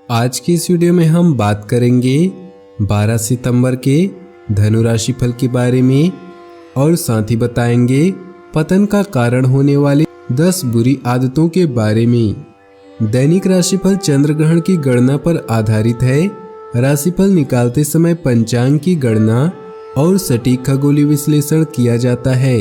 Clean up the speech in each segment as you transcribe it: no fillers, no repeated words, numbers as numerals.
आज की इस वीडियो में हम बात करेंगे 12 सितंबर के धनु राशि फल के बारे में और साथ ही बताएंगे पतन का कारण होने वाली 10 बुरी आदतों के बारे में। दैनिक राशिफल चंद्र ग्रहण की गणना पर आधारित है। राशिफल निकालते समय पंचांग की गणना और सटीक खगोलीय विश्लेषण किया जाता है।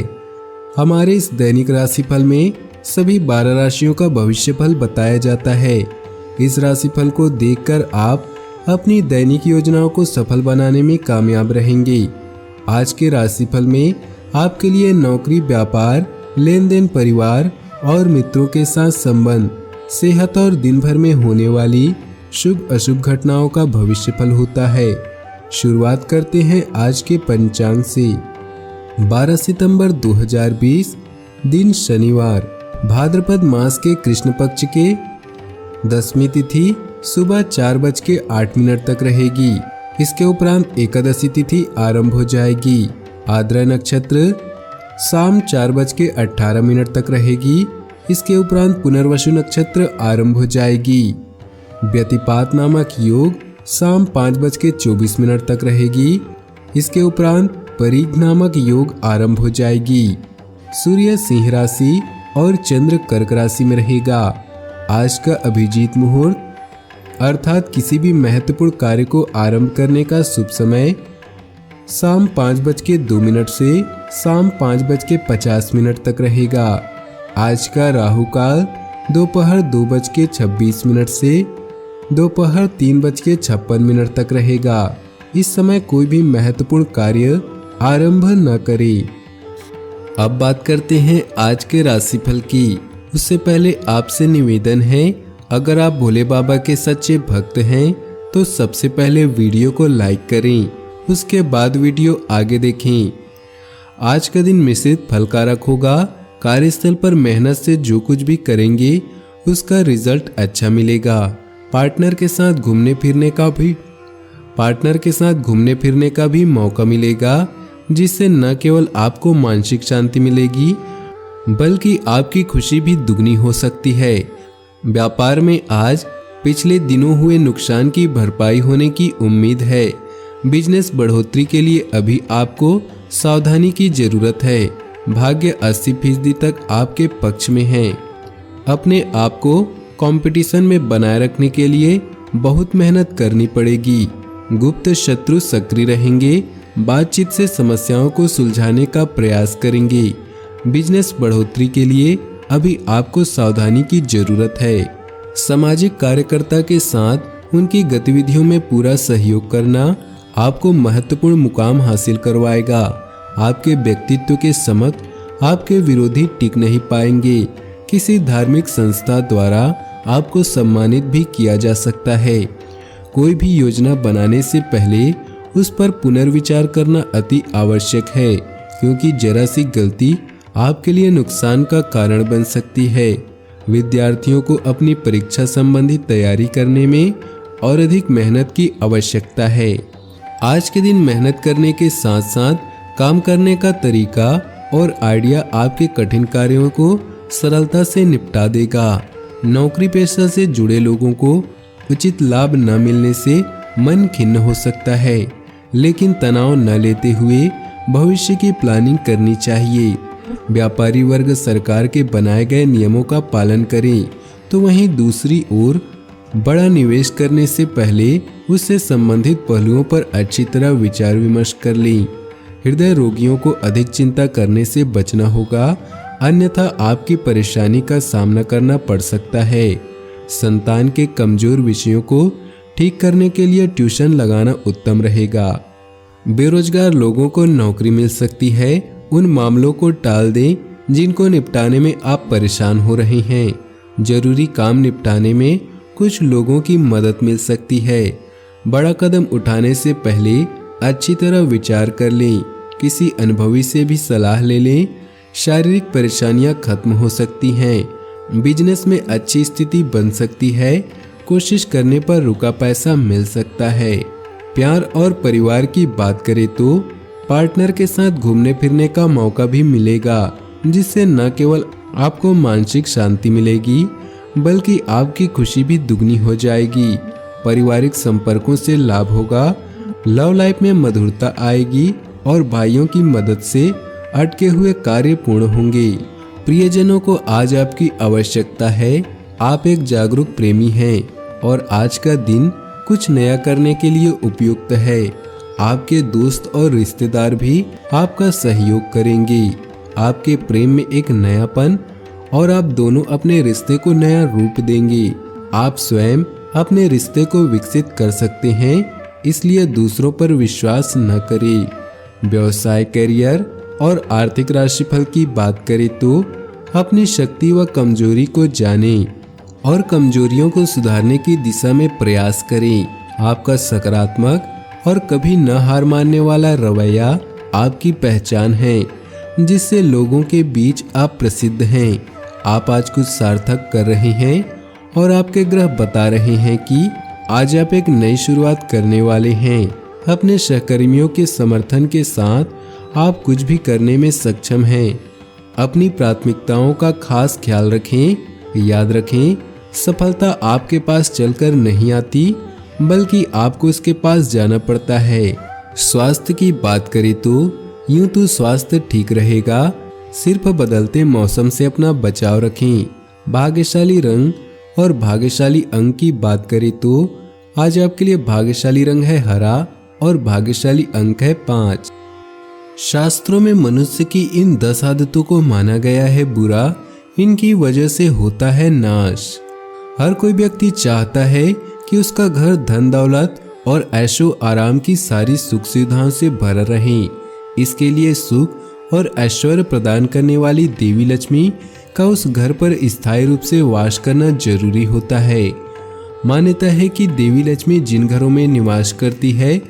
हमारे इस दैनिक राशिफल में सभी 12 राशियों का भविष्यफल बताया जाता है। इस राशिफल को देखकर आप अपनी दैनिक योजनाओं को सफल बनाने में कामयाब रहेंगे। आज के राशिफल में आपके लिए नौकरी, व्यापार, लेन देन, परिवार और मित्रों के साथ संबंध, सेहत और दिन भर में होने वाली शुभ अशुभ घटनाओं का भविष्यफल होता है। शुरुआत करते हैं आज के पंचांग से। 12 सितंबर 2020 दिन शनिवार, भाद्रपद मास के कृष्ण पक्ष के दसवीं तिथि सुबह 4:08 तक रहेगी। इसके उपरांत एकादशी तिथि आरंभ हो जाएगी। आद्रा नक्षत्र शाम 4:18 तक रहेगी। इसके उपरांत पुनर्वसु नक्षत्र आरंभ हो जाएगी। व्यतिपात नामक योग शाम 5:24 तक रहेगी। इसके उपरांत परीघ नामक योग आरंभ हो जाएगी। सूर्य सिंह राशि और चंद्र कर्क राशि में रहेगा। आज का अभिजीत मुहूर्त अर्थात किसी भी महत्वपूर्ण कार्य को आरंभ करने का शुभ समय शाम 5:02 से शाम 5:50 तक रहेगा। आज का राहु काल दोपहर 2:26 से दोपहर 3:56 तक रहेगा। इस समय कोई भी महत्वपूर्ण कार्य आरंभ न करें। अब बात करते हैं आज के राशिफल की। उससे पहले आपसे निवेदन है, अगर आप भोले बाबा के सच्चे भक्त हैं तो सबसे पहले वीडियो को लाइक करें, उसके बाद वीडियो आगे देखें। आज का दिन मिश्रित फलकारक होगा। कार्यस्थल पर मेहनत से जो कुछ भी करेंगे उसका रिजल्ट अच्छा मिलेगा। पार्टनर के साथ घूमने फिरने का भी मौका मिलेगा, जिससे न केवल आपको मानसिक शांति मिलेगी बल्कि आपकी खुशी भी दुगनी हो सकती है। व्यापार में आज पिछले दिनों हुए नुकसान की भरपाई होने की उम्मीद है। बिजनेस बढ़ोतरी के लिए अभी आपको सावधानी की जरूरत है। भाग्य 80% तक आपके पक्ष में है। अपने आप को कंपटीशन में बनाए रखने के लिए बहुत मेहनत करनी पड़ेगी। गुप्त शत्रु सक्रिय रहेंगे। बातचीत से समस्याओं को सुलझाने का प्रयास करेंगे। बिजनेस बढ़ोतरी के लिए अभी आपको सावधानी की जरूरत है। सामाजिक कार्यकर्ता के साथ उनकी गतिविधियों में पूरा सहयोग करना आपको महत्वपूर्ण मुकाम हासिल करवाएगा। आपके व्यक्तित्व के समक्ष आपके विरोधी टिक नहीं पाएंगे। किसी धार्मिक संस्था द्वारा आपको सम्मानित भी किया जा सकता है। कोई भी योजना बनाने से पहले उस पर पुनर्विचार करना अति आवश्यक है, क्योंकि जरा सी गलती आपके लिए नुकसान का कारण बन सकती है। विद्यार्थियों को अपनी परीक्षा संबंधी तैयारी करने में और अधिक मेहनत की आवश्यकता है। आज के दिन मेहनत करने के साथ साथ काम करने का तरीका और आइडिया आपके कठिन कार्यों को सरलता से निपटा देगा। नौकरी पेशा से जुड़े लोगों को उचित लाभ न मिलने से मन खिन्न हो सकता है, लेकिन तनाव न लेते हुए भविष्य की प्लानिंग करनी चाहिए। व्यापारी वर्ग सरकार के बनाए गए नियमों का पालन करें, तो वहीं दूसरी ओर बड़ा निवेश करने से पहले उससे संबंधित पहलुओं पर अच्छी तरह विचार विमर्श कर लें। हृदय रोगियों को अधिक चिंता करने से बचना होगा, अन्यथा आपकी परेशानी का सामना करना पड़ सकता है। संतान के कमजोर विषयों को ठीक करने के लिए ट्यूशन लगाना उत्तम रहेगा। बेरोजगार लोगों को नौकरी मिल सकती है। उन मामलों को टाल दें जिनको निपटाने में आप परेशान हो रहे हैं। जरूरी काम निपटाने में कुछ लोगों की मदद मिल सकती है। बड़ा कदम उठाने से पहले अच्छी तरह विचार कर लें। किसी अनुभवी से भी सलाह ले लें। शारीरिक परेशानियां खत्म हो सकती हैं। बिजनेस में अच्छी स्थिति बन सकती है। कोशिश करने पर रुका पैसा मिल सकता है। प्यार और परिवार की बात करें तो पार्टनर के साथ घूमने फिरने का मौका भी मिलेगा, जिससे न केवल आपको मानसिक शांति मिलेगी बल्कि आपकी खुशी भी दुगनी हो जाएगी। पारिवारिक संपर्कों से लाभ होगा, लव लाइफ में मधुरता आएगी और भाइयों की मदद से अटके हुए कार्य पूर्ण होंगे। प्रियजनों को आज आपकी आवश्यकता है। आप एक जागरूक प्रेमी हैं और आज का दिन कुछ नया करने के लिए उपयुक्त है। आपके दोस्त और रिश्तेदार भी आपका सहयोग करेंगे। आपके प्रेम में एक नयापन और आप दोनों अपने रिश्ते को नया रूप देंगे। आप स्वयं अपने रिश्ते को विकसित कर सकते हैं, इसलिए दूसरों पर विश्वास न करें। व्यवसाय, करियर और आर्थिक राशिफल की बात करें तो अपनी शक्ति व कमजोरी को जानें और कमजोरियों को सुधारने की दिशा में प्रयास करें। आपका सकारात्मक और कभी न हार मानने वाला रवैया आपकी पहचान है, जिससे लोगों के बीच आप प्रसिद्ध हैं। आप आज कुछ सार्थक कर रहे हैं और आपके ग्रह बता रहे हैं कि आज आप एक नई शुरुआत करने वाले हैं। अपने सहकर्मियों के समर्थन के साथ आप कुछ भी करने में सक्षम हैं। अपनी प्राथमिकताओं का खास ख्याल रखें। याद रखें, सफलता आपके पास चलकर नहीं आती, बल्कि आपको उसके पास जाना पड़ता है। स्वास्थ्य की बात करें तो यूं तो स्वास्थ्य ठीक रहेगा, सिर्फ बदलते मौसम से अपना बचाव रखें। भाग्यशाली रंग और भाग्यशाली अंक की बात करें तो आज आपके लिए भाग्यशाली रंग है हरा और भाग्यशाली अंक है 5। शास्त्रों में मनुष्य की इन 10 आदतों को माना गया है बुरा, इनकी वजह से होता है नाश। हर कोई व्यक्ति चाहता है कि उसका घर धन दौलत और ऐशो आराम की सारी सुख सुविधाओं से भरा रहे। इसके लिए सुख और ऐश्वर्य प्रदान करने वाली देवी लक्ष्मी का उस घर पर स्थायी रूप से वास करना जरूरी होता है। मान्यता है कि देवी लक्ष्मी जिन घरों में निवास करती है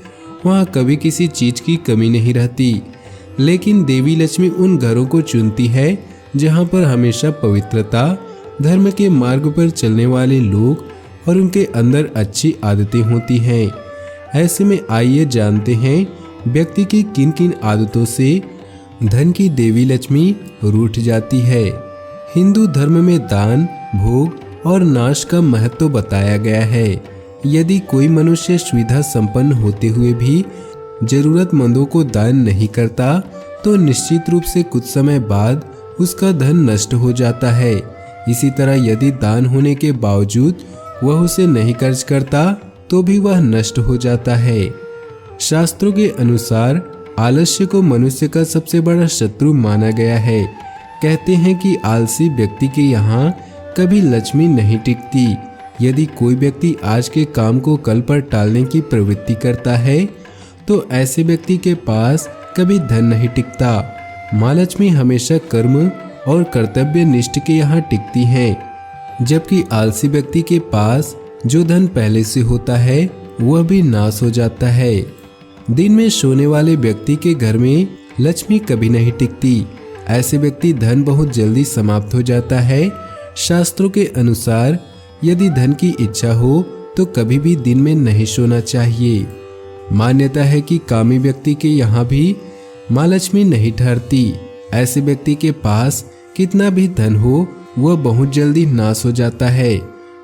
वहाँ कभी किसी चीज की कमी नहीं रहती, लेकिन देवी लक्ष्मी उन घरों को चुनती है जहाँ पर हमेशा पवित्रता, धर्म के मार्ग पर चलने वाले लोग और उनके अंदर अच्छी आदतें होती हैं। ऐसे में आइए जानते हैं व्यक्ति की किन किन आदतों से धन की देवी लक्ष्मी रूठ जाती है। हिंदू धर्म में दान, भोग और नाश का महत्व बताया गया है। यदि कोई मनुष्य सुविधा संपन्न होते हुए भी जरूरतमंदों को दान नहीं करता तो निश्चित रूप से कुछ समय बाद उसका धन नष्ट हो जाता है। इसी तरह यदि दान होने के बावजूद वह उसे नहीं खर्च करता तो भी वह नष्ट हो जाता है। शास्त्रों के अनुसार आलस्य को मनुष्य का सबसे बड़ा शत्रु माना गया है। कहते हैं कि आलसी व्यक्ति के यहाँ कभी लक्ष्मी नहीं टिकती। यदि कोई व्यक्ति आज के काम को कल पर टालने की प्रवृत्ति करता है तो ऐसे व्यक्ति के पास कभी धन नहीं टिकता। माँ लक्ष्मी हमेशा कर्म और कर्तव्य निष्ठ के यहाँ टिकती हैं, जबकि आलसी व्यक्ति के पास जो धन पहले से होता है वह भी नाश हो जाता है। दिन में सोने वाले व्यक्ति के घर में लक्ष्मी कभी नहीं टिकती। ऐसे व्यक्ति धन बहुत जल्दी समाप्त हो जाता है। शास्त्रों के अनुसार यदि धन की इच्छा हो तो कभी भी दिन में नहीं सोना चाहिए। मान्यता है कि कामी व्यक्ति के यहाँ भी माँ लक्ष्मी नहीं ठहरती। ऐसे व्यक्ति के पास कितना भी धन हो वह बहुत जल्दी नाश हो जाता है।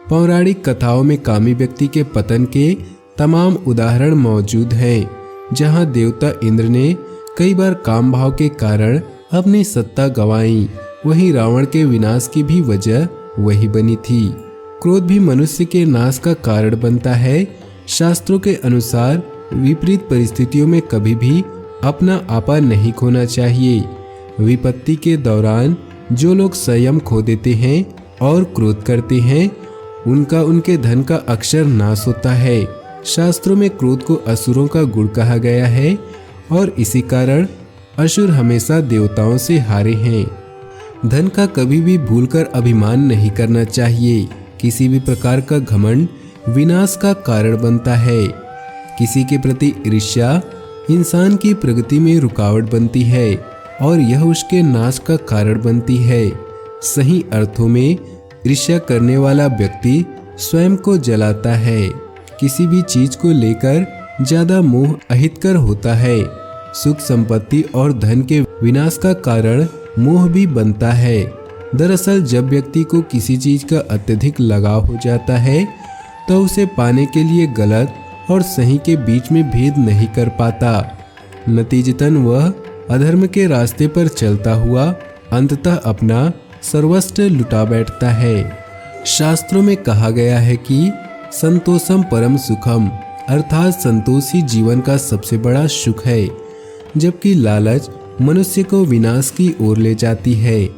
पौराणिक कथाओं में कामी व्यक्ति के पतन के तमाम उदाहरण मौजूद हैं, जहाँ देवता इंद्र ने कई बार काम भाव के कारण अपनी सत्ता गंवाई। वहीं रावण के विनाश की भी वजह वही बनी थी। क्रोध भी मनुष्य के नाश का कारण बनता है। शास्त्रों के अनुसार विपरीत परिस्थितियों में कभी भी अपना आपा नहीं खोना चाहिए। विपत्ति के दौरान जो लोग संयम खो देते हैं और क्रोध करते हैं उनका उनके धन का अक्षर नाश होता है। शास्त्रों में क्रोध को असुरों का गुण कहा गया है और इसी कारण असुर हमेशा देवताओं से हारे हैं। धन का कभी भी भूलकर अभिमान नहीं करना चाहिए। किसी भी प्रकार का घमंड विनाश का कारण बनता है। किसी के प्रति ईर्ष्या इंसान की प्रगति में रुकावट बनती है और यह उसके नाश का कारण बनती है। सही अर्थों में ईर्ष्या करने वाला व्यक्ति स्वयं को जलाता है। किसी भी चीज को लेकर ज्यादा मोह अहितकर होता है। सुख, संपत्ति और धन के विनाश का कारण मोह भी बनता है। दरअसल जब व्यक्ति को किसी चीज का अत्यधिक लगाव हो जाता है तो उसे पाने के लिए गलत और सही के बीच में भेद नहीं कर पाता। नतीजतन वह अधर्म के रास्ते पर चलता हुआ अंततः अपना सर्वस्व लुटा बैठता है। शास्त्रों में कहा गया है कि संतोषम परम सुखम, अर्थात संतोष ही जीवन का सबसे बड़ा सुख है, जबकि लालच मनुष्य को विनाश की ओर ले जाती है।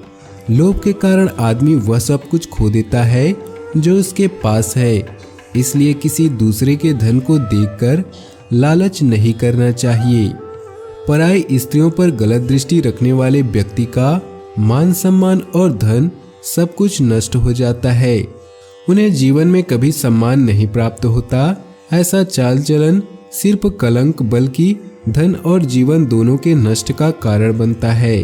लोभ के कारण आदमी वह सब कुछ खो देता है जो उसके पास है। इसलिए किसी दूसरे के धन को देखकर लालच नहीं करना चाहिए। पराई स्त्रियों पर गलत दृष्टि रखने वाले व्यक्ति का मान सम्मान और धन सब कुछ नष्ट हो जाता है। उन्हें जीवन में कभी सम्मान नहीं प्राप्त होता। ऐसा चाल चलन सिर्फ कलंक बल्कि धन और जीवन दोनों के नष्ट का कारण बनता है।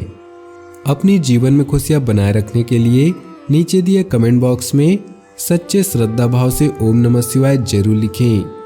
अपनी जीवन में खुशियां बनाए रखने के लिए नीचे दिए कमेंट बॉक्स में सच्चे श्रद्धा भाव से ओम नमः शिवाय जरूर लिखें।